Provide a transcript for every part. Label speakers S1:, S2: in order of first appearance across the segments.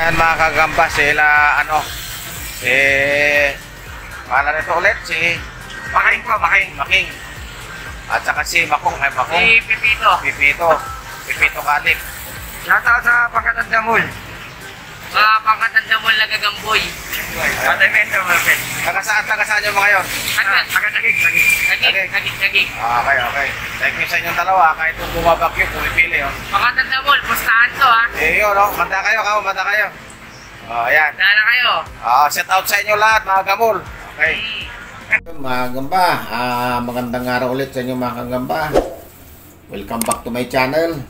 S1: Ayan mga kagamba, sila ano, pala nito ulit, si Making. At saka si Makong,
S2: Si
S1: Pipito Kalik.
S3: Shoutout sa Pangkatanda Mall.
S2: Mga Pangkatanda Mall nagagamboy.
S1: Taga-saan yung mga yun?
S3: Taga-Tagig.
S2: Nagig.
S1: Okay. Thank you sa inyong dalawa, kahit kung bumabagyo, pumipili. Oh.
S2: Pangkatanda Mall, pustahan to ha.
S1: Yun, oh. Manda kayo. Ayan.
S2: Dala kayo.
S1: Set out sa inyo lahat, mga gamol. Okay. Mga gamba, magandang araw ulit sa inyo mga kagamba. Welcome back to my channel.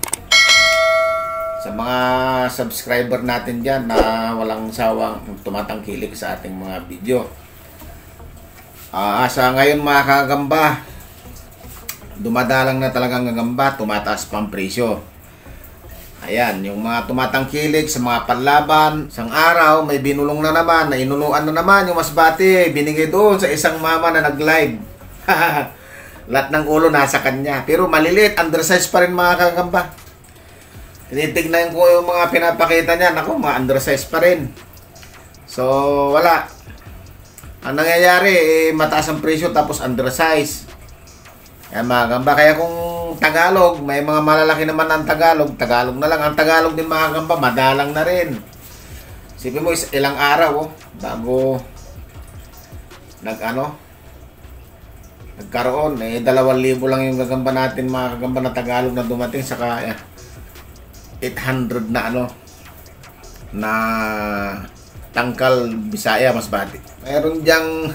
S1: Sa mga subscriber natin dyan na walang sawang tumatangkilik sa ating mga video. Sa ngayon mga kagamba, dumadalang na talagang gagamba, tumataas pang presyo. Ayan, yung mga tumatangkilik sa mga panlaban, isang araw may binulong na naman, nainuluan na naman yung masbate, binigay doon sa isang mama na nag-live. Lahat ng ulo nasa kanya, pero maliliit, undersize pa rin mga kagamba. Tinitignan ko yung mga pinapakita niya, naku, mga undersize pa rin. So, wala. Ang nangyayari, mataas ang presyo tapos undersize. Ayan mga kagamba, kaya kung Tagalog, may mga malalaki naman ang Tagalog na lang. Ang Tagalog din mga kagamba, madalang na rin. Sipin mo, ilang araw bago nagkaroon, 2,000 lang yung gagamba natin mga kagamba na Tagalog na dumating, saka 800 na na tangkal Bisaya Masbate. Mayroon diyang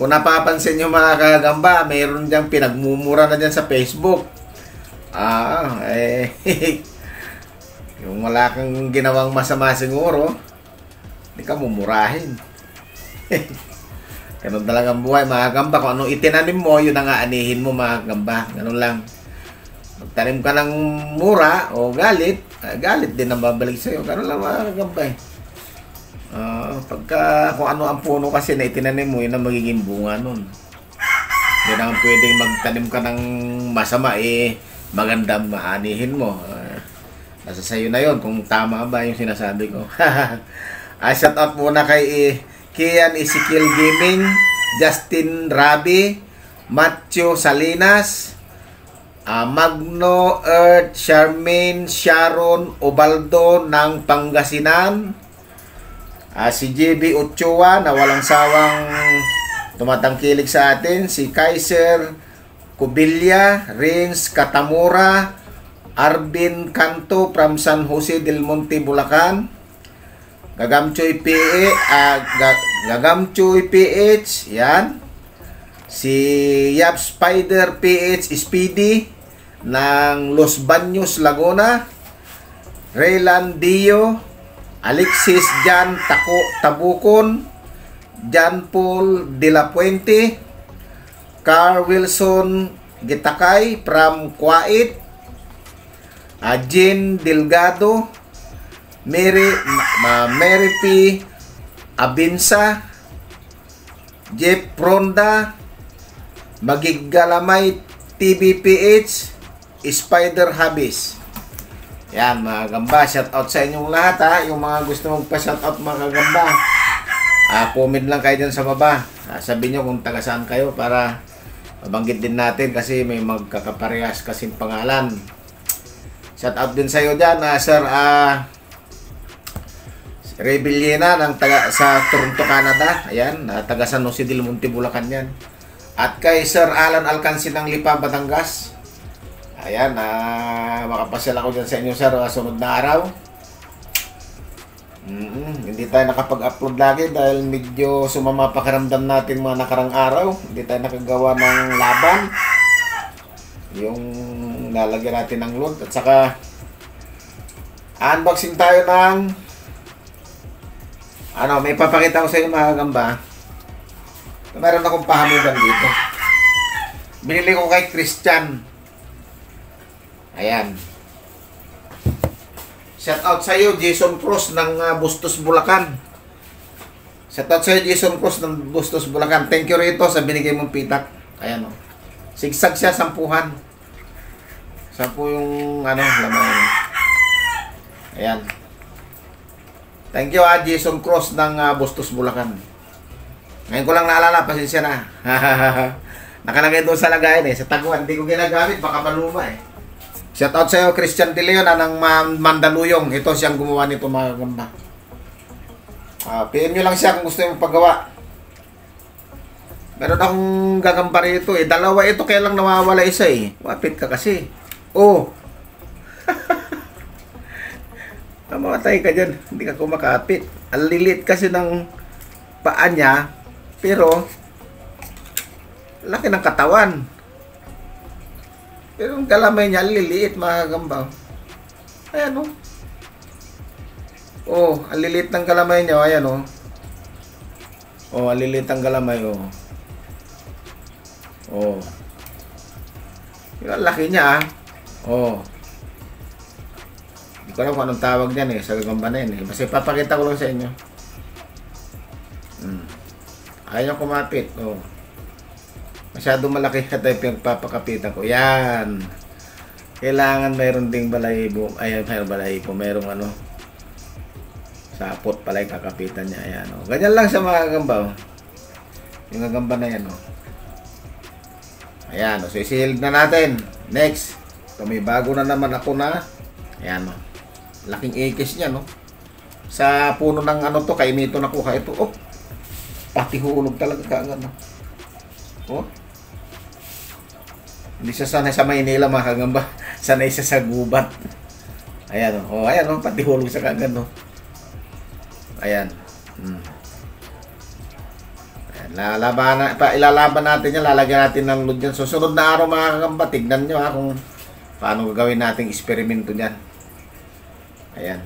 S1: kung napapansin nyo mga kagamba, mayroon diyang pinagmumura na dyan sa Facebook. Yung wala kang ginawang masama siguro, hindi ka mumurahin. Ganun talagang buhay mga kagamba. Kung anong itinanim mo, yun ang aanihin mo mga kagamba. Ganun lang. Magtanim ka ng mura o galit, galit din ang babalik sa'yo. Ganun lang mga kagamba pagka kung ano ang puno kasi na itinanim mo, yun ang magiging bunga nun. Hindi naman pwedeng magtanim ka ng masama, maganda maanihin mo. Nasa sayo na yun kung tama ba yung sinasabi ko. Shout out muna kay Kian Ezekiel Gaming, Justin Rabi, Matthew Salinas, Magno Earth, Charmaine Sharon Obaldo ng Pangasinan, si JB Ochoa na walang sawang tumatangkilik sa atin, si Kaiser Cubilla, Rins Katamura, Arvin Canto from San Jose del Monte, Bulacan, Gagamchoy PH, yan, si Yap Spider PH Speedy ng Los Baños, Laguna, Raylan Dio, Alexis Jan Tabukon, Jan Paul De La Puente, Carl Wilson Gitakay from Kuwait, Jean Delgado, Mary P. Abinsa, Jeff Ronda, Magiggalamay TVPH, Spider Habis. Yan mga gamba, shout out sa inyong lahat yung mga gusto mong pa-shout out mga kagamba. Comment lang kayo dyan sa baba. Sabihin nyo kung taga saan kayo para mabanggit din natin kasi may magkakaparehas kasing pangalan. Shout out din sa iyo dyan, Sir Rebellina ng sa Toronto, Canada. Ayan, taga San Jose del Monte, Bulacan yan. At kay Sir Alan Alcansi ng Lipa, Batangas. Ayan, makapasyal ako dyan sa inyo sir sunod na araw. Hindi tayo nakapag-upload lagi dahil medyo sumama pakiramdam natin mga nakarang araw. Hindi tayo nakagawa ng laban. Yung lalagyan natin ng load. At saka unboxing tayo ng may papakita ko sa inyo mga kagamba. Meron akong pahamugan dito. Binili ko kay Christian. Ayan. Shout out sa iyo Jason Cruz ng Bustos, Bulacan. Shout out sa iyo Jason Cruz ng Bustos, Bulacan. Thank you rito sa binigay mong pitak. Ayan sigsag siya, 10. 10 yung laman. Ayan. Thank you, Jason Cross ng Bustos, Bulacan. Ngayon ko lang naalala, pasensya na. Nakalagay doon sa lagayan sa taguan. Hindi ko ginagamit, baka maluma Shoutout sa'yo, Christian De Leon ng Mandaluyong. Ito siyang gumawa nito, mga gamba. PM nyo lang siya kung gusto yung paggawa. Meron akong gagamba rito dalawa ito, kaya lang nawawala isa Wapit ka kasi. Oh. Mamatay ka dyan. Hindi ka kumakapit. Ang lilit kasi ng paa niya. Pero, laki ng katawan. Pero ang galamay niya, liliit, mga gamba. Ayan, Oh, ang liliit ng galamay niya. Ayan, Oh, ang liliit ng galamay, Oh. Yung laki niya, Oh. Hindi ko alam kung anong tawag niyan sa gagamba na yun Basta ipapakita ko lang sa inyo. Ayaw kumapit, Oh. Masyado malaki ka tayo pinagpapakapitan ko. Yan. Kailangan mayroon ding balahibo. Ayan, mayroon balahibo. Mayroong sapot pala yung kakapitan niya. Ayan, Ganyan lang sa mga gagamba, Yung gagamba na yan, Ayan, so isilid na natin. Next. So, may bago na naman ako na. Ayan, laking ikis niya, Sa puno ng to, kainito nakuha ito. Oh, pati hulog talaga kaagad, Oh. Hindi siya sanay sa Maynila, mga kagamba. Sanay siya sa gubat. Ayan, ayan, pati hulog sa kaagad, Ayan. Ilalaban natin yan, lalagyan natin ng load yan. Susunod na araw, mga kagamba, tignan nyo kung paano gagawin nating eksperimento niyan. Ayan.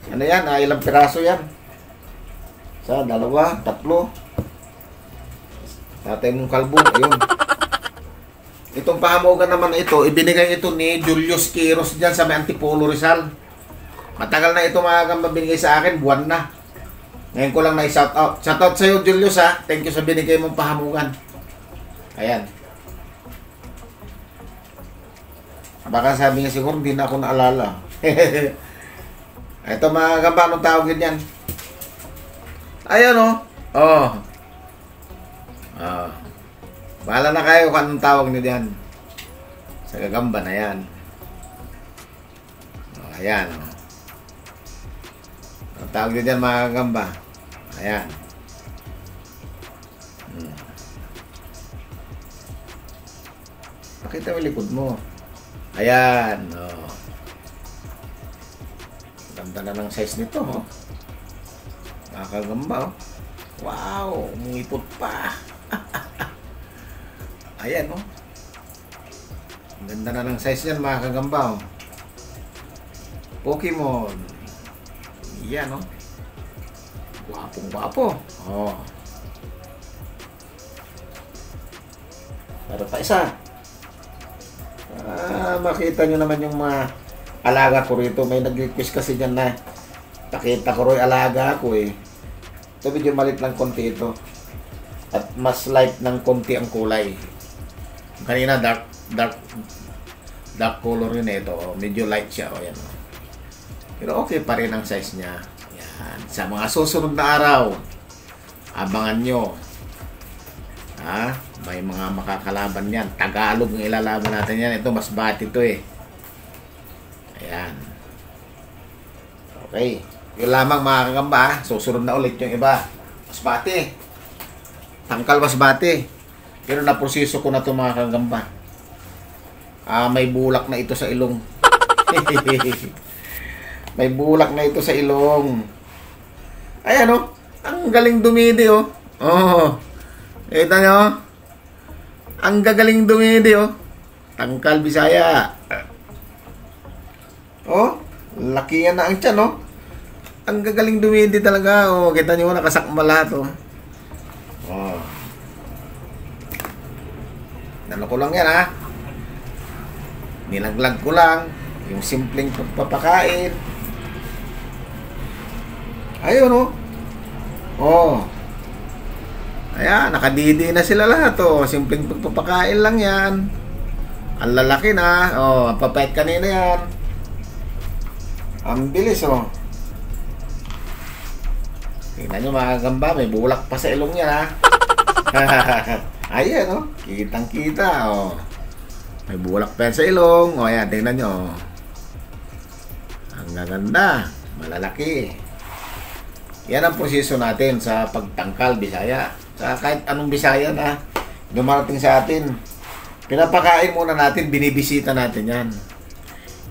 S1: Ano yan? Ilang piraso yan? Isa, dalawa, tatlo. Tatay mong kalbo. Ayun. Itong pahamugan naman na ito, ibinigay ito ni Julius Quiros dyan sa may Antipolo, Rizal. Matagal na ito, mga gamba, binigay sa akin. Buwan na. Ngayon ko lang na-shout out. Shout out sa'yo, Julius, Thank you sa binigay mong pahamugan. Ayan. Baka sabi nga siguro, hindi na ako naalala. Ito, mga gamba, anong tawag yan? Ayan, bahala na kayo kung anong tawag nyo diyan. Sa gagamba na yan. Ayan, Ang tawag nyo diyan, mga gagamba. Ayan. Pakita mo likod mo. Ayan, Ganda na ng size nito, Nakakagamba, Wow, umipot pa. Ayan, Ganda na ng size yan, mga kagamba, Pokemon. Yan, Gwapong-gwapo. Pero pa isa. Makita nyo naman yung mga alaga ko rito. May nag-request kasi dyan na pakita ko rin alaga ko Ito medyo malit lang konti ito. At mas light ng konti ang kulay. Kanina dark color yun ito. Medyo light siya. Yan. Pero okay pa rin ang size niya. Yan. Sa mga susunod na araw, abangan nyo. May mga makakalaban yan. Tagalog ang ilalaban natin yan. Ito mas bati ito Ayan. Okay. Yun lamang, mga kagamba. Susunod na ulit yung iba. Masbate. Tangkal masbate. Pero naproseso ko na ito, mga kagamba. May bulak na ito sa ilong. May bulak na ito sa ilong. Ayan, Ang galing dumidi, Kita nyo? Ang gagaling dumidi, Tangkal, Bisaya. Laki yan na ang tiyan, Ang gagaling dumidi talaga, Kita nyo, nakasakma lahat, Nano ko lang yan, Nilaglag ko lang. Yung simpleng pagpapakain. Ayun, Oh. Ayan, nakadidi na sila lahat, oh. Simpleng pagpapakain lang yan. Ang lalaki na. Oh, ang papayat kanina yan. Ang bilis, oh. Tingnan nyo mga gamba, may bulak pa sa ilong yan, ha. Ayan, oh. Kitang-kita, oh. May bulak pa yan sa ilong. Oh, ayan, tingnan nyo, oh. Ang gaganda. Malalaki. Yan ang proseso natin sa pagtangkal, Bisaya. Sa kahit anong Bisaya na dumarating sa atin. Pinapakain muna natin, binibisita natin yan.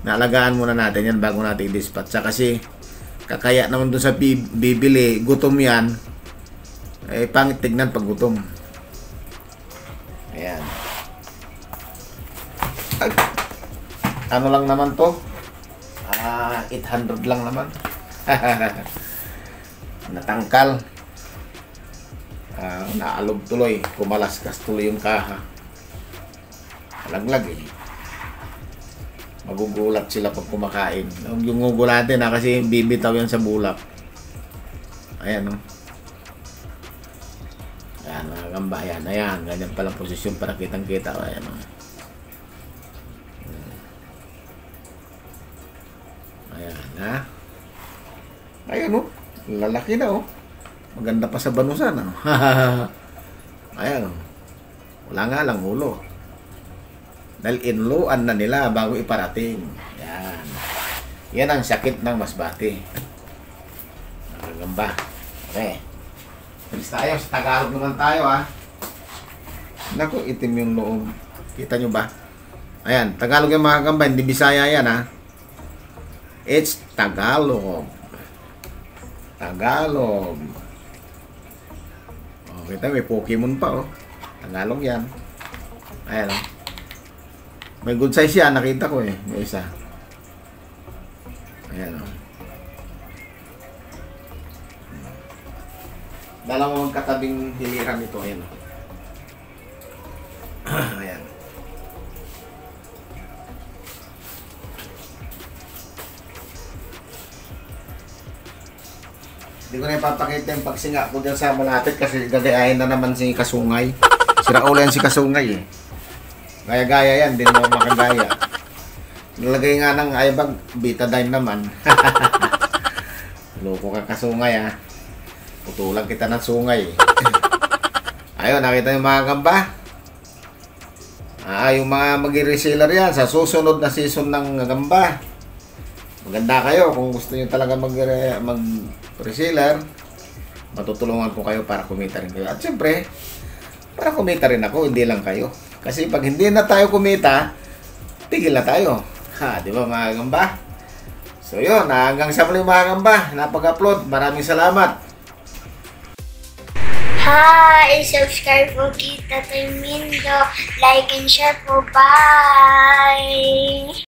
S1: Naalagaan muna natin yan bago natin i-dispatch. Kasi kakaya naman doon sa bibili, gutom yan. Eh, pangit tignan pag gutom. Ayan. Ano lang naman to? 800 lang naman. Natangkal. Naalog tuloy. Kumalaskas tuloy yung kaha. Malaglag eh. Magugulat sila pag kumakain. Yung gugulatin na kasi bibitaw yan sa bulak. Ayan, no? Ayan, mga gamba. Ayan, ayan. Ganyan palang posisyon para kitang-kita. Ayan, no? Ayan, ha? Ayan, no? Lalaki na, oh. Maganda pa sa banusan, oh. Ayan, oh. Wala nga lang ulo. Dahil inluan na nila bago iparating. Yan. Yan ang sakit ng masbate. Nakagamba. Okay. Alis tayo. Sa Tagalog naman tayo, ha. Naku, itim yung loob. Kita nyo ba? Ayan. Tagalog yung mga gamba. Hindi Bisaya yan, ha. It's Tagalog. Tagalog. Oh, kita may Pokemon pa, oh. Tagalog yan. Ayan, oh. May good size yan, nakita ko eh. May isa. Ayan, o. Dalawang katabing hiliran ito. Ayan, o. Ayan. Hindi ko na ipapakita yung pagsinga ko dyan sa malapit kasi gagayahin na naman si Kasungay. Sira ulo yan si Kasungay eh. Gaya-gaya yan, din mo makagaya. Nalagay nga ng ayabag, betadine naman. Loko ka Kasungay, ha. Putulang kita ng sungay. Ayun, nakita yung mga gamba. Yung mga mag-reseller yan sa susunod na season ng gamba. Maganda kayo kung gusto nyo talaga mag-reseller. Matutulungan ko kayo para kumita rin kayo. At siyempre, para kumita rin ako, hindi lang kayo. Kasi pag hindi na tayo kumita, tigil na tayo. Ha, di ba mga gamba? So yun, hanggang sa muli mga gamba, napag-upload. Maraming salamat.
S4: Hi! Subscribe po kita Toy Mindo. Like and share po. Bye!